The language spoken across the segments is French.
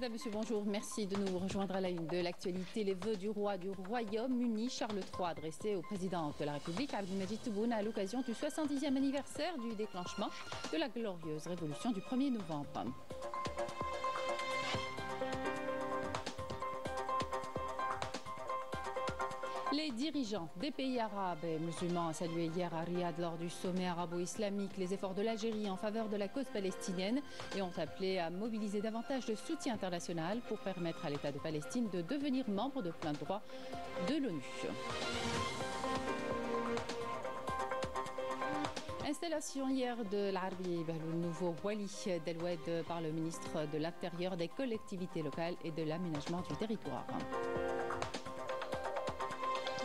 Mesdames, Messieurs, bonjour. Merci de nous rejoindre à la une de l'actualité. Les vœux du roi du Royaume-Uni, Charles III, adressés au président de la République, Abdelmadjid Tebboune, à l'occasion du 70e anniversaire du déclenchement de la glorieuse révolution du 1er novembre. Les dirigeants des pays arabes et musulmans ont salué hier à Riyad lors du sommet arabo-islamique les efforts de l'Algérie en faveur de la cause palestinienne et ont appelé à mobiliser davantage de soutien international pour permettre à l'État de Palestine de devenir membre de plein droit de l'ONU. Installation hier de l'Arbi, le nouveau Wali d'El-Oued par le ministre de l'Intérieur, des collectivités locales et de l'aménagement du territoire.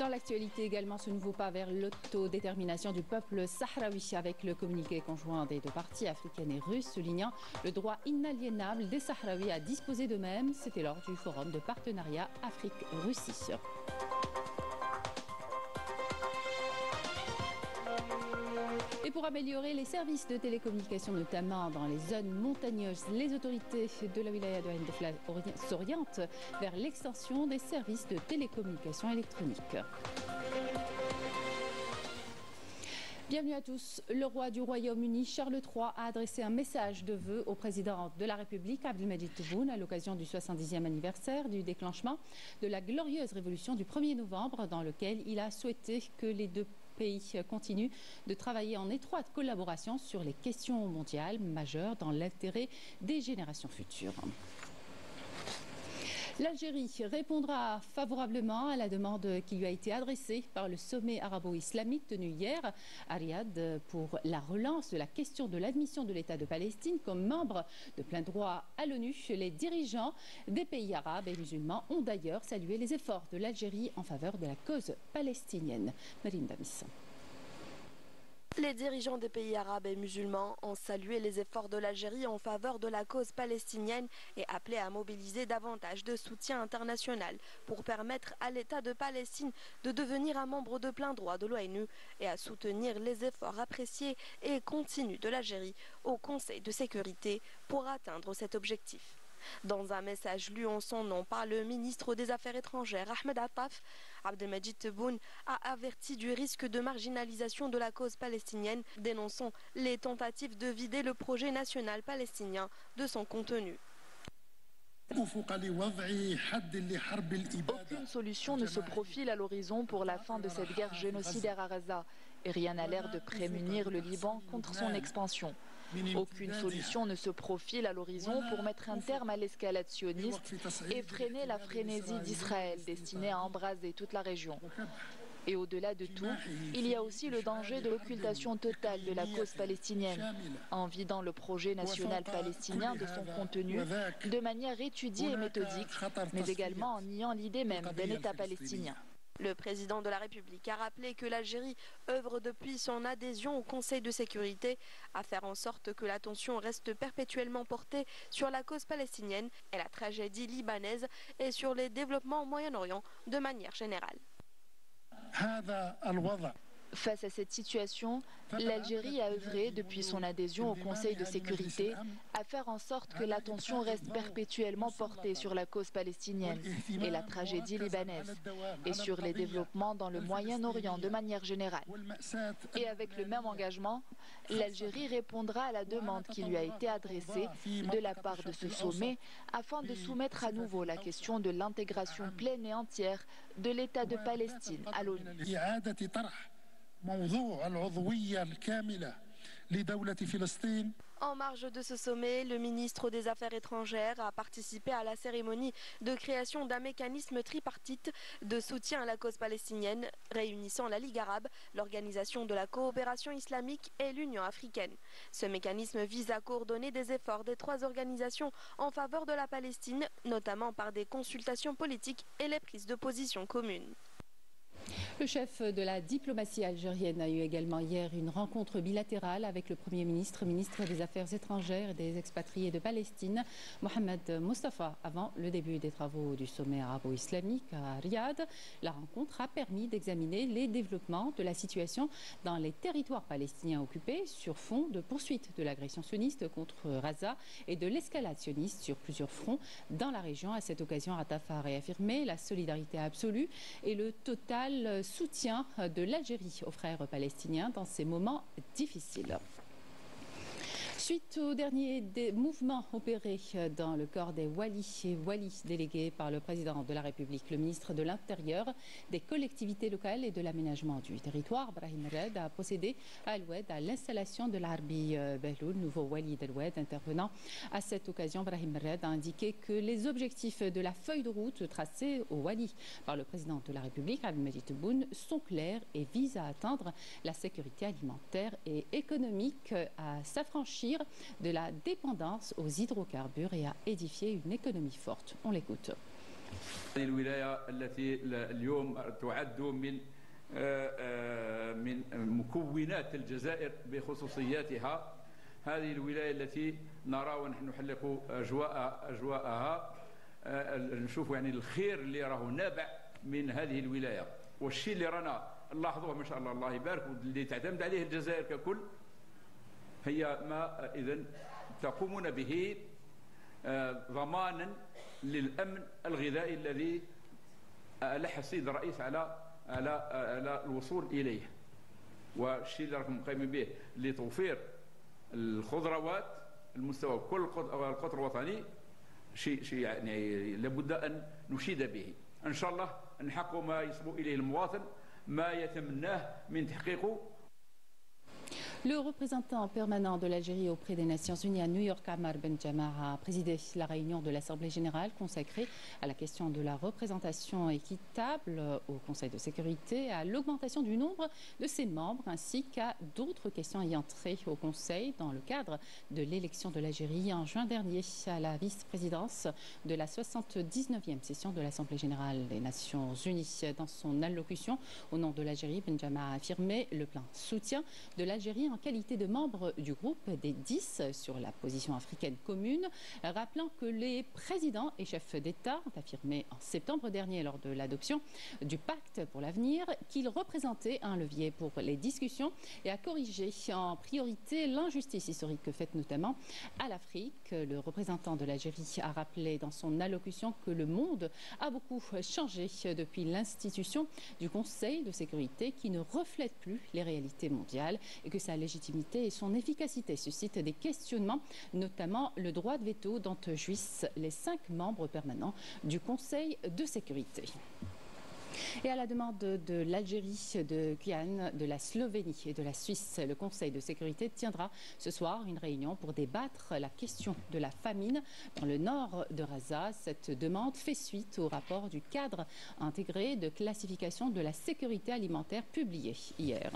Dans l'actualité également, ce nouveau pas vers l'autodétermination du peuple sahraoui avec le communiqué conjoint des deux parties africaines et russes soulignant le droit inaliénable des Sahraouis à disposer d'eux-mêmes. C'était lors du forum de partenariat Afrique-Russie. Et pour améliorer les services de télécommunication, notamment dans les zones montagneuses, les autorités de la wilaya de Ain Defla s'orientent vers l'extension des services de télécommunication électronique. Bienvenue à tous. Le roi du Royaume-Uni, Charles III, a adressé un message de vœux au président de la République, Abdelmadjid Tebboune, à l'occasion du 70e anniversaire du déclenchement de la glorieuse révolution du 1er novembre, dans lequel il a souhaité que les deux pays continuent de travailler en étroite collaboration sur les questions mondiales majeures dans l'intérêt des générations futures. L'Algérie répondra favorablement à la demande qui lui a été adressée par le sommet arabo-islamique tenu hier à Riyad pour la relance de la question de l'admission de l'État de Palestine comme membre de plein droit à l'ONU. Les dirigeants des pays arabes et musulmans ont d'ailleurs salué les efforts de l'Algérie en faveur de la cause palestinienne. Marine Damis. Les dirigeants des pays arabes et musulmans ont salué les efforts de l'Algérie en faveur de la cause palestinienne et appelé à mobiliser davantage de soutien international pour permettre à l'État de Palestine de devenir un membre de plein droit de l'ONU et à soutenir les efforts appréciés et continus de l'Algérie au Conseil de sécurité pour atteindre cet objectif. Dans un message lu en son nom par le ministre des Affaires étrangères Ahmed Attaf, Abdelmadjid Tebboune a averti du risque de marginalisation de la cause palestinienne, dénonçant les tentatives de vider le projet national palestinien de son contenu. Aucune solution ne se profile à l'horizon pour la fin de cette guerre génocidaire à Gaza et rien n'a l'air de prémunir le Liban contre son expansion. Aucune solution ne se profile à l'horizon pour mettre un terme à l'escalade sioniste et freiner la frénésie d'Israël destinée à embraser toute la région. Et au-delà de tout, il y a aussi le danger de l'occultation totale de la cause palestinienne, en vidant le projet national palestinien de son contenu de manière étudiée et méthodique, mais également en niant l'idée même d'un État palestinien. Le président de la République a rappelé que l'Algérie œuvre depuis son adhésion au Conseil de sécurité à faire en sorte que l'attention reste perpétuellement portée sur la cause palestinienne et la tragédie libanaise et sur les développements au Moyen-Orient de manière générale. Face à cette situation, l'Algérie a œuvré depuis son adhésion au Conseil de sécurité à faire en sorte que l'attention reste perpétuellement portée sur la cause palestinienne et la tragédie libanaise et sur les développements dans le Moyen-Orient de manière générale. Et avec le même engagement, l'Algérie répondra à la demande qui lui a été adressée de la part de ce sommet afin de soumettre à nouveau la question de l'intégration pleine et entière de l'État de Palestine à l'ONU. En marge de ce sommet, le ministre des Affaires étrangères a participé à la cérémonie de création d'un mécanisme tripartite de soutien à la cause palestinienne, réunissant la Ligue arabe, l'Organisation de la coopération islamique et l'Union africaine. Ce mécanisme vise à coordonner des efforts des trois organisations en faveur de la Palestine, notamment par des consultations politiques et les prises de position communes. Le chef de la diplomatie algérienne a eu également hier une rencontre bilatérale avec le Premier ministre, ministre des Affaires étrangères et des expatriés de Palestine, Mohamed Mustafa, avant le début des travaux du sommet arabo-islamique à Riyad. La rencontre a permis d'examiner les développements de la situation dans les territoires palestiniens occupés sur fond de poursuite de l'agression sioniste contre Gaza et de l'escalade sioniste sur plusieurs fronts dans la région. À cette occasion, Attaf a réaffirmé la solidarité absolue et le total soutien de l'Algérie aux frères palestiniens dans ces moments difficiles. Suite aux derniers mouvements opérés dans le corps des walis délégués par le président de la République, le ministre de l'Intérieur, des collectivités locales et de l'aménagement du territoire, Brahim Red, a procédé à Al-Oued à l'installation de l'Arbi Behloul, nouveau wali d'Al-Oued. Intervenant à cette occasion, Brahim Red a indiqué que les objectifs de la feuille de route tracée au wali par le président de la République, Abdelmajid Tebboune, sont clairs et visent à atteindre la sécurité alimentaire et économique, à s'affranchir de la dépendance aux hydrocarbures et à édifier une économie forte. On l'écoute. الولاية التي اليوم تعد من مكونات الجزائر بخصوصياتها، هذه الولاية التي نرى ونحن نحلق أجواءها، نشوف يعني الخير اللي راه نابع من هذه الولاية، والشيء اللي رانا نلاحظوه ما شاء الله الله يبارك واللي تعتمد عليه الجزائر ككل هي ما إذن تقومون به ضمانا للأمن الغذائي الذي ألح السيد الرئيس على الوصول إليه، والشيء اللي راكم قايمين به لتوفير الخضروات المستوى كل القطر الوطني شيء يعني لابد أن نشيد به. إن شاء الله نحقق ما يصبو إليه المواطن ما يتمناه من تحقيقه. Le représentant permanent de l'Algérie auprès des Nations Unies à New York, Ammar Benjamar, a présidé la réunion de l'Assemblée générale consacrée à la question de la représentation équitable au Conseil de sécurité, à l'augmentation du nombre de ses membres ainsi qu'à d'autres questions ayant trait au Conseil dans le cadre de l'élection de l'Algérie en juin dernier à la vice-présidence de la 79e session de l'Assemblée générale des Nations Unies. Dans son allocution au nom de l'Algérie, Benjamar a affirmé le plein soutien de l'Algérie en qualité de membre du groupe des 10 sur la position africaine commune, rappelant que les présidents et chefs d'État ont affirmé en septembre dernier lors de l'adoption du pacte pour l'avenir qu'il représentait un levier pour les discussions et à corriger en priorité l'injustice historique faite notamment à l'Afrique. Le représentant de l'Algérie a rappelé dans son allocution que le monde a beaucoup changé depuis l'institution du Conseil de sécurité qui ne reflète plus les réalités mondiales et que sa légitimité et son efficacité suscitent des questionnements, notamment le droit de veto dont jouissent les 5 membres permanents du Conseil de sécurité. Et à la demande de l'Algérie, de Guyane, de la Slovénie et de la Suisse, le Conseil de sécurité tiendra ce soir une réunion pour débattre la question de la famine dans le nord de Gaza. Cette demande fait suite au rapport du cadre intégré de classification de la sécurité alimentaire publié hier.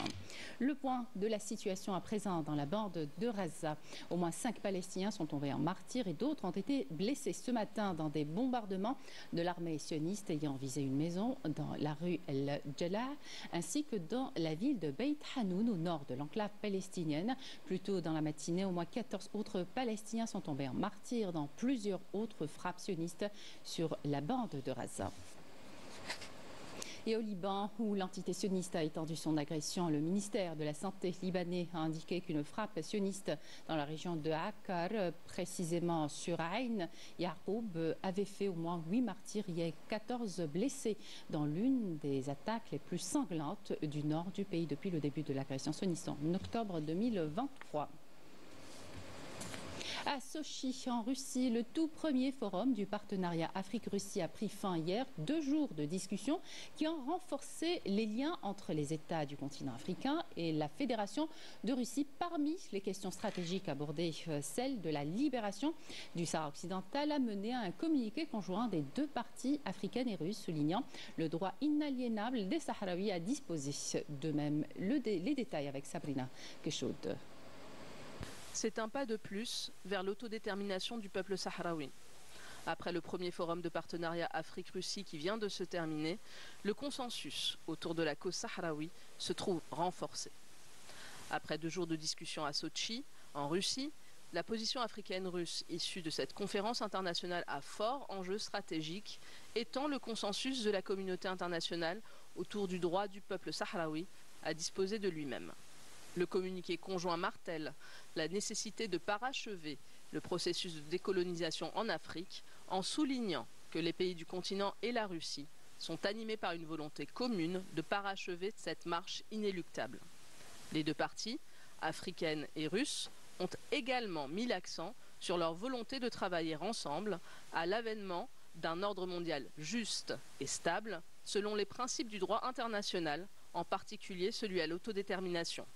Le point de la situation à présent dans la bande de Gaza. Au moins 5 Palestiniens sont tombés en martyrs et d'autres ont été blessés ce matin dans des bombardements de l'armée sioniste ayant visé une maison dans la rue El Jallah, ainsi que dans la ville de Beit Hanoun, au nord de l'enclave palestinienne. Plus tôt dans la matinée, au moins 14 autres Palestiniens sont tombés en martyrs dans plusieurs autres frappes sionistes sur la bande de Gaza. Et au Liban, où l'entité sioniste a étendu son agression, le ministère de la Santé libanais a indiqué qu'une frappe sioniste dans la région de Akkar, précisément sur Ain Yaroub, avait fait au moins 8 martyrs et 14 blessés dans l'une des attaques les plus sanglantes du nord du pays depuis le début de l'agression sioniste en octobre 2023. À Sochi, en Russie, le tout premier forum du partenariat Afrique-Russie a pris fin hier. 2 jours de discussion qui ont renforcé les liens entre les États du continent africain et la Fédération de Russie. Parmi les questions stratégiques abordées, celle de la libération du Sahara occidental a mené à un communiqué conjoint des 2 parties africaines et russes, soulignant le droit inaliénable des Sahraouis à disposer d'eux-mêmes. Les détails avec Sabrina Keshoud. C'est un pas de plus vers l'autodétermination du peuple sahraoui. Après le premier forum de partenariat Afrique-Russie qui vient de se terminer, le consensus autour de la cause sahraoui se trouve renforcé. Après 2 jours de discussion à Sotchi, en Russie, la position africaine-russe issue de cette conférence internationale à fort enjeu stratégique étend le consensus de la communauté internationale autour du droit du peuple sahraoui à disposer de lui-même. Le communiqué conjoint martèle la nécessité de parachever le processus de décolonisation en Afrique en soulignant que les pays du continent et la Russie sont animés par une volonté commune de parachever cette marche inéluctable. Les 2 parties, africaines et russes, ont également mis l'accent sur leur volonté de travailler ensemble à l'avènement d'un ordre mondial juste et stable selon les principes du droit international, en particulier celui à l'autodétermination.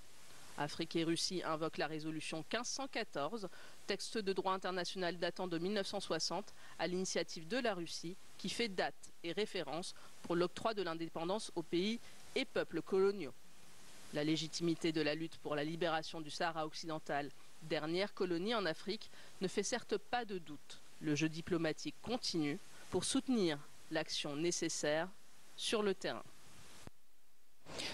Afrique et Russie invoquent la résolution 1514, texte de droit international datant de 1960, à l'initiative de la Russie, qui fait date et référence pour l'octroi de l'indépendance aux pays et peuples coloniaux. La légitimité de la lutte pour la libération du Sahara occidental, dernière colonie en Afrique, ne fait certes pas de doute. Le jeu diplomatique continue pour soutenir l'action nécessaire sur le terrain.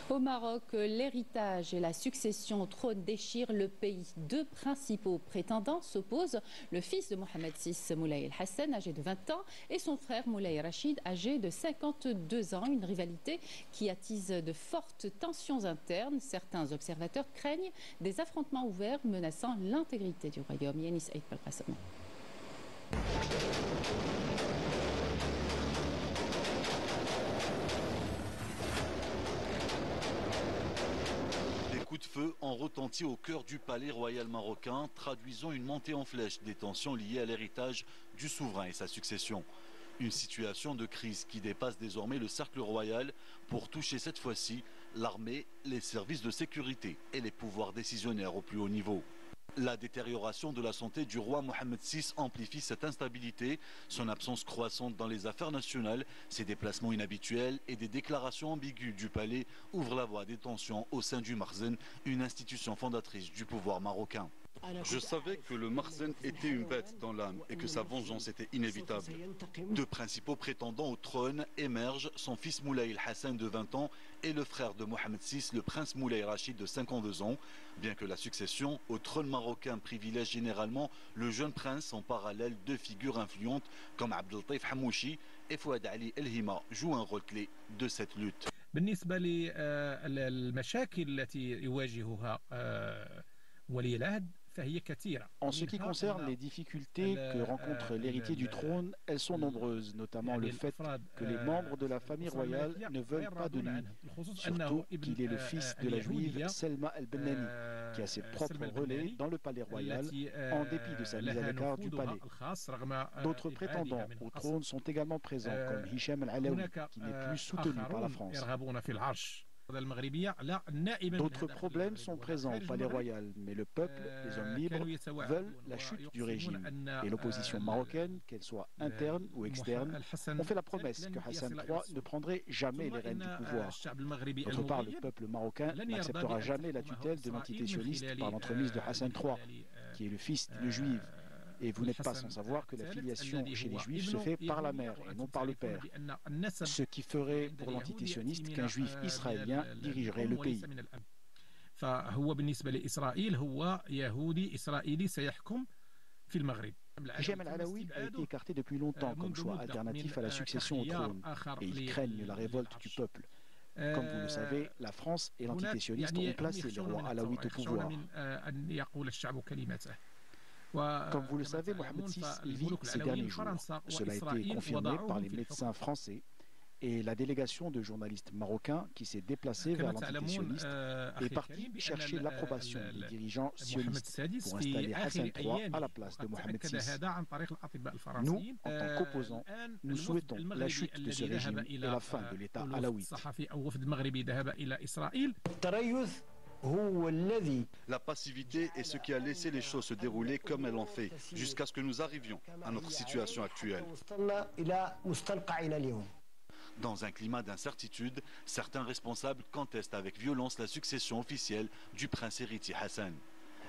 Au Maroc, l'héritage et la succession au trône déchirent le pays. 2 principaux prétendants s'opposent, le fils de Mohamed VI, Moulay El Hassan, âgé de 20 ans, et son frère Moulay Rachid, âgé de 52 ans. Une rivalité qui attise de fortes tensions internes. Certains observateurs craignent des affrontements ouverts menaçant l'intégrité du royaume. Yanis Aït Belkacem. Coups de feu ont retenti au cœur du palais royal marocain, traduisant une montée en flèche des tensions liées à l'héritage du souverain et sa succession. Une situation de crise qui dépasse désormais le cercle royal pour toucher cette fois-ci l'armée, les services de sécurité et les pouvoirs décisionnaires au plus haut niveau. La détérioration de la santé du roi Mohamed VI amplifie cette instabilité. Son absence croissante dans les affaires nationales, ses déplacements inhabituels et des déclarations ambiguës du palais ouvrent la voie des tensions au sein du Marzen, une institution fondatrice du pouvoir marocain. Je savais que le Marzen était une bête dans l'âme et que sa vengeance était inévitable. 2 principaux prétendants au trône émergent, son fils Moulay El Hassan de 20 ans et le frère de Mohamed VI, le prince Moulay Rachid de 52 ans. Bien que la succession au trône marocain privilège généralement le jeune prince, en parallèle 2 figures influentes comme Abdeltaïf Hamouchi et Fouad Ali El Hima jouent un rôle clé de cette lutte. بالنسبة للمشاكل التي يواجهها ولي العهد En ce qui concerne les difficultés que rencontre l'héritier du trône, elles sont nombreuses, notamment le fait que les membres de la famille royale ne veulent pas de lui, surtout qu'il est le fils de la juive Selma El-Benani, qui a ses propres relais dans le palais royal, en dépit de sa mise à l'écart du palais. D'autres prétendants au trône sont également présents, comme Hicham El-Alaoui, qui n'est plus soutenu par la France. D'autres problèmes sont présents au palais royal, mais le peuple, les hommes libres, veulent la chute du régime. Et l'opposition marocaine, qu'elle soit interne ou externe, ont fait la promesse que Hassan III ne prendrait jamais les rênes du pouvoir. D'autre part, le peuple marocain n'acceptera jamais la tutelle de l'entité sioniste par l'entremise de Hassan III, qui est le fils d'une juive. Et vous n'êtes pas sans savoir que la filiation chez les juifs se fait par la mère et non par le père. Ce qui ferait pour l'entité sioniste qu'un juif israélien dirigerait le pays. Hicham El-Alaoui a été écarté depuis longtemps comme choix alternatif à la succession au trône, et ils craignent la révolte du peuple. Comme vous le savez, la France et l'entité sioniste ont placé le roi alaouite au pouvoir. Comme vous le savez, Mohamed VI vit ces derniers jours. Cela a été confirmé par les médecins français et la délégation de journalistes marocains qui s'est déplacée vers l'entité sioniste est partie chercher l'approbation des dirigeants sionistes pour installer Hassan III à la place de Mohamed VI. Nous, en tant qu'opposants, nous souhaitons la chute de ce régime et la fin de l'État alaouite. La passivité est ce qui a laissé les choses se dérouler comme elles l'ont fait, jusqu'à ce que nous arrivions à notre situation actuelle. Dans un climat d'incertitude, certains responsables contestent avec violence la succession officielle du prince héritier Hassan.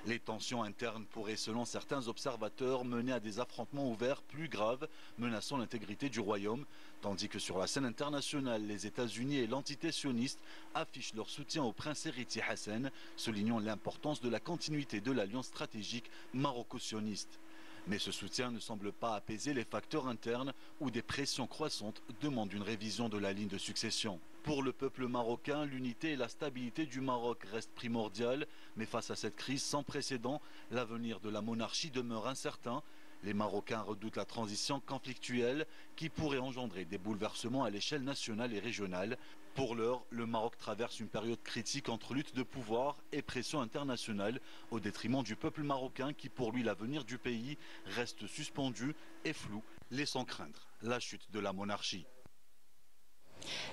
Les tensions internes pourraient, selon certains observateurs, mener à des affrontements ouverts plus graves, menaçant l'intégrité du royaume, tandis que sur la scène internationale, les États-Unis et l'entité sioniste affichent leur soutien au prince héritier Hassan, soulignant l'importance de la continuité de l'alliance stratégique maroco-sioniste. Mais ce soutien ne semble pas apaiser les facteurs internes où des pressions croissantes demandent une révision de la ligne de succession. Pour le peuple marocain, l'unité et la stabilité du Maroc restent primordiales, mais face à cette crise sans précédent, l'avenir de la monarchie demeure incertain. Les Marocains redoutent la transition conflictuelle qui pourrait engendrer des bouleversements à l'échelle nationale et régionale. Pour l'heure, le Maroc traverse une période critique entre lutte de pouvoir et pression internationale au détriment du peuple marocain qui, pour lui, l'avenir du pays reste suspendu et flou, laissant craindre la chute de la monarchie.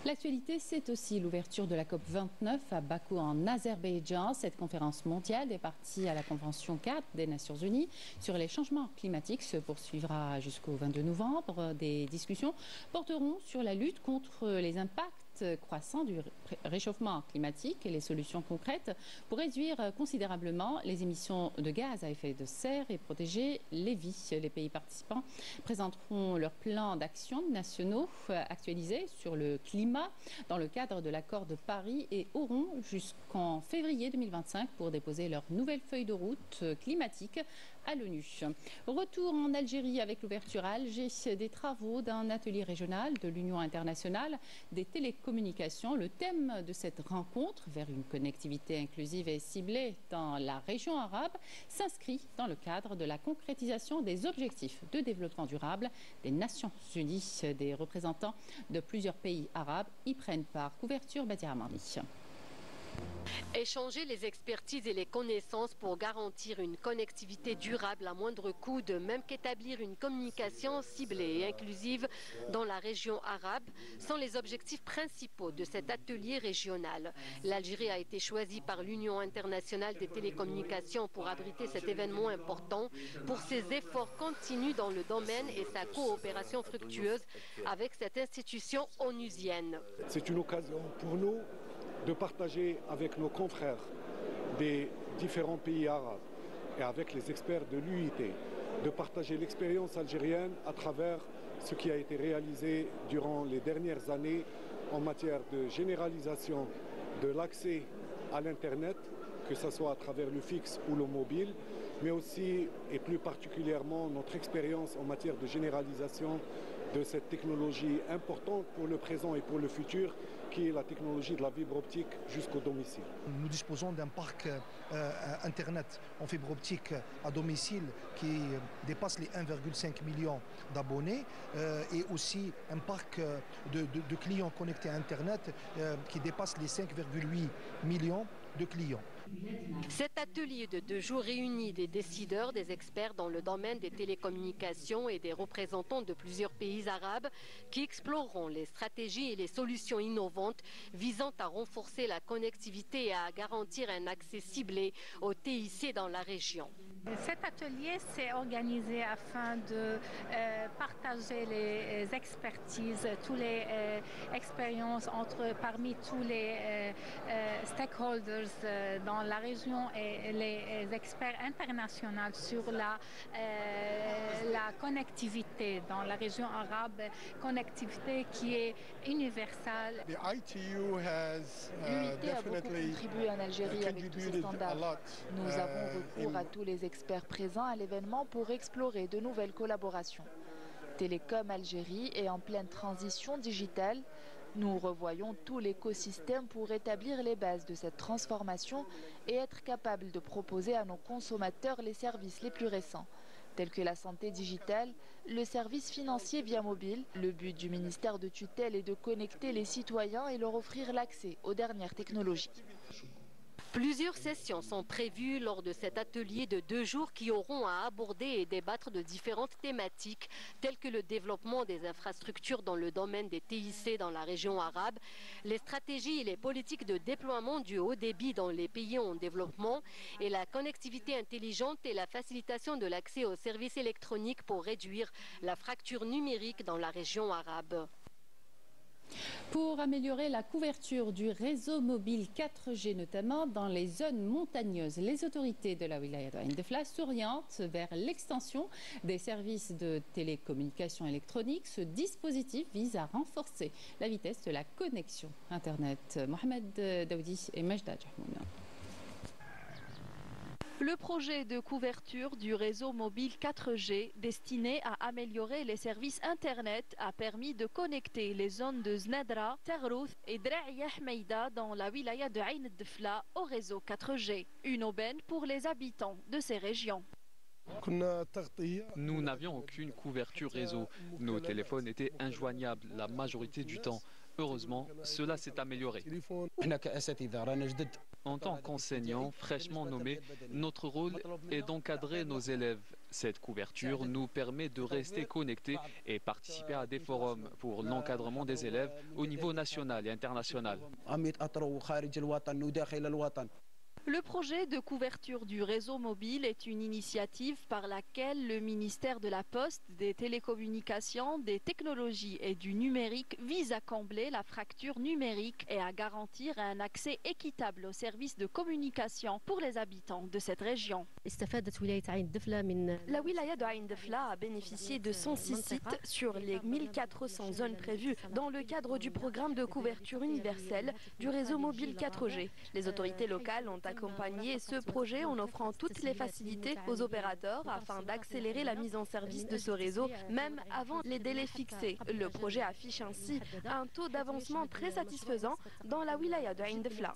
L'actualité, c'est aussi l'ouverture de la COP29 à Bakou en Azerbaïdjan. Cette conférence mondiale des parties à la Convention 4 des Nations Unies sur les changements climatiques se poursuivra jusqu'au 22 novembre. Des discussions porteront sur la lutte contre les impacts croissant du réchauffement climatique et les solutions concrètes pour réduire considérablement les émissions de gaz à effet de serre et protéger les vies. Les pays participants présenteront leurs plans d'action nationaux actualisés sur le climat dans le cadre de l'accord de Paris et auront jusqu'en février 2025 pour déposer leur nouvelle feuille de route climatique à l'ONU. Retour en Algérie avec l'ouverture à Alger des travaux d'un atelier régional de l'Union internationale des télécommunications. Le thème de cette rencontre, vers une connectivité inclusive et ciblée dans la région arabe, s'inscrit dans le cadre de la concrétisation des objectifs de développement durable des Nations Unies. Des représentants de plusieurs pays arabes y prennent part. Couverture Badia Mardi. Échanger les expertises et les connaissances pour garantir une connectivité durable à moindre coût, de même qu'établir une communication ciblée et inclusive dans la région arabe, sont les objectifs principaux de cet atelier régional. L'Algérie a été choisie par l'Union internationale des télécommunications pour abriter cet événement important pour ses efforts continus dans le domaine et sa coopération fructueuse avec cette institution onusienne. C'est une occasion pour nous de partager avec nos confrères des différents pays arabes et avec les experts de l'UIT, de partager l'expérience algérienne à travers ce qui a été réalisé durant les dernières années en matière de généralisation de l'accès à l'Internet, que ce soit à travers le fixe ou le mobile, mais aussi et plus particulièrement notre expérience en matière de généralisation de cette technologie importante pour le présent et pour le futur, qui est la technologie de la fibre optique jusqu'au domicile. Nous disposons d'un parc Internet en fibre optique à domicile qui dépasse les 1,5 million d'abonnés et aussi un parc de clients connectés à Internet qui dépasse les 5,8 millions de clients. Cet atelier de 2 jours réunit des décideurs, des experts dans le domaine des télécommunications et des représentants de plusieurs pays arabes qui exploreront les stratégies et les solutions innovantes visant à renforcer la connectivité et à garantir un accès ciblé au TIC dans la région. Cet atelier s'est organisé afin de partager les expertises, toutes les expériences parmi tous les stakeholders dans la région et les experts internationaux sur la connectivité dans la région arabe, connectivité qui est universelle. L'UIT a beaucoup contribué en Algérie avec tous ces standards. Nous avons recours à tous les experts présents à l'événement pour explorer de nouvelles collaborations. Télécom Algérie est en pleine transition digitale. Nous revoyons tout l'écosystème pour établir les bases de cette transformation et être capable de proposer à nos consommateurs les services les plus récents, tels que la santé digitale, le service financier via mobile. Le but du ministère de tutelle est de connecter les citoyens et leur offrir l'accès aux dernières technologies. Plusieurs sessions sont prévues lors de cet atelier de 2 jours qui auront à aborder et débattre de différentes thématiques telles que le développement des infrastructures dans le domaine des TIC dans la région arabe, les stratégies et les politiques de déploiement du haut débit dans les pays en développement et la connectivité intelligente et la facilitation de l'accès aux services électroniques pour réduire la fracture numérique dans la région arabe. Pour améliorer la couverture du réseau mobile 4G, notamment dans les zones montagneuses, les autorités de la wilaya de Ain Defla s'orientent vers l'extension des services de télécommunications électroniques. Ce dispositif vise à renforcer la vitesse de la connexion Internet. Mohamed Daoudi et Majda Jahmouna. Le projet de couverture du réseau mobile 4G destiné à améliorer les services Internet a permis de connecter les zones de Znadra, Taghrouth et Dra'ia Hmeida dans la wilaya de Ain Defla au réseau 4G. Une aubaine pour les habitants de ces régions. Nous n'avions aucune couverture réseau. Nos téléphones étaient injoignables la majorité du temps. Heureusement, cela s'est amélioré. En tant qu'enseignants fraîchement nommés, notre rôle est d'encadrer nos élèves. Cette couverture nous permet de rester connectés et participer à des forums pour l'encadrement des élèves au niveau national et international. Le projet de couverture du réseau mobile est une initiative par laquelle le ministère de la Poste, des Télécommunications, des Technologies et du Numérique vise à combler la fracture numérique et à garantir un accès équitable aux services de communication pour les habitants de cette région. La wilaya de Ain Defla a bénéficié de 106 sites sur les 1400 zones prévues dans le cadre du programme de couverture universelle du réseau mobile 4G. Les autorités locales ont accompagné ce projet en offrant toutes les facilités aux opérateurs afin d'accélérer la mise en service de ce réseau, même avant les délais fixés. Le projet affiche ainsi un taux d'avancement très satisfaisant dans la wilaya de Ain Defla.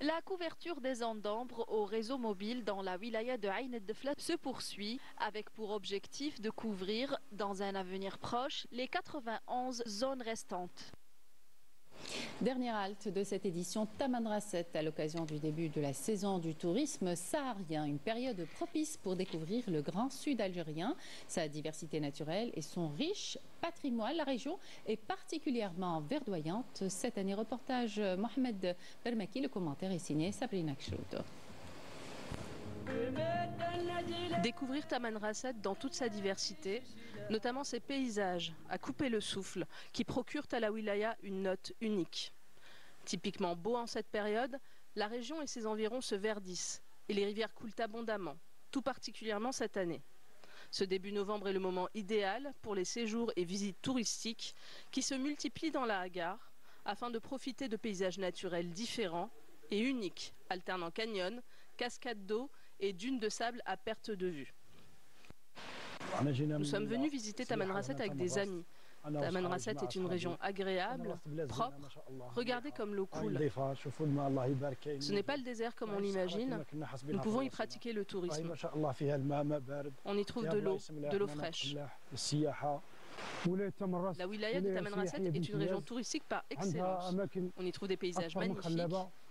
La couverture des ondes d'ambre au réseau mobile dans la wilaya de Ain Defla se poursuit avec pour objectif de couvrir dans un avenir proche les 91 zones restantes. Dernière halte de cette édition, Tamanrasset, à l'occasion du début de la saison du tourisme saharien, une période propice pour découvrir le grand sud algérien, sa diversité naturelle et son riche patrimoine. La région est particulièrement verdoyante cette année. Reportage Mohamed Bermaki, le commentaire est signé Sabrina Kchoud. Découvrir Tamanrasset dans toute sa diversité, notamment ses paysages à couper le souffle, qui procurent à la wilaya une note unique. Typiquement beau en cette période, la région et ses environs se verdissent et les rivières coulent abondamment, tout particulièrement cette année. Ce début novembre est le moment idéal pour les séjours et visites touristiques qui se multiplient dans la Hagar afin de profiter de paysages naturels différents et uniques, alternant canyons, cascades d'eau et dunes de sable à perte de vue. Nous sommes venus visiter Tamanrasset avec des amis. Tamanrasset est une région agréable, propre. Regardez comme l'eau coule. Ce n'est pas le désert comme on l'imagine. Nous pouvons y pratiquer le tourisme. On y trouve de l'eau fraîche. La wilaya de Tamanrasset est une région touristique par excellence. On y trouve des paysages magnifiques.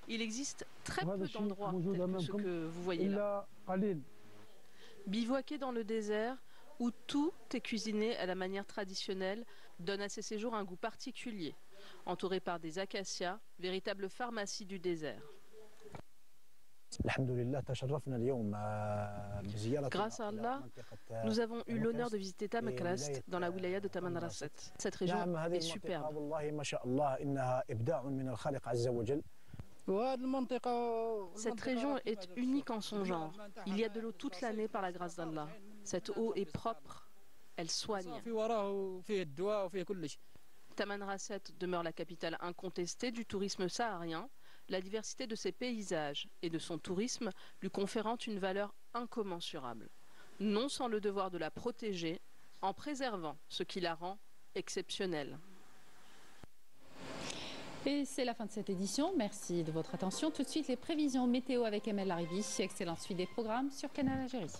Il existe très peu d'endroits tels que ce que vous voyez là. Bivouaquer dans le désert, où tout est cuisiné à la manière traditionnelle, donne à ces séjours un goût particulier, entouré par des acacias, véritable pharmacie du désert. Grâce à Allah, nous avons eu l'honneur de visiter Tamakrast dans la wilaya de Tamanrasset. Cette région est superbe. Cette région est unique en son genre. Il y a de l'eau toute l'année par la grâce d'Allah. Cette eau est propre, elle soigne. Tamanrasset demeure la capitale incontestée du tourisme saharien, la diversité de ses paysages et de son tourisme lui conférant une valeur incommensurable. Non sans le devoir de la protéger, en préservant ce qui la rend exceptionnelle. Et c'est la fin de cette édition. Merci de votre attention. Tout de suite, les prévisions météo avec Emel Laribi. Excellente suite des programmes sur Canal Algérie.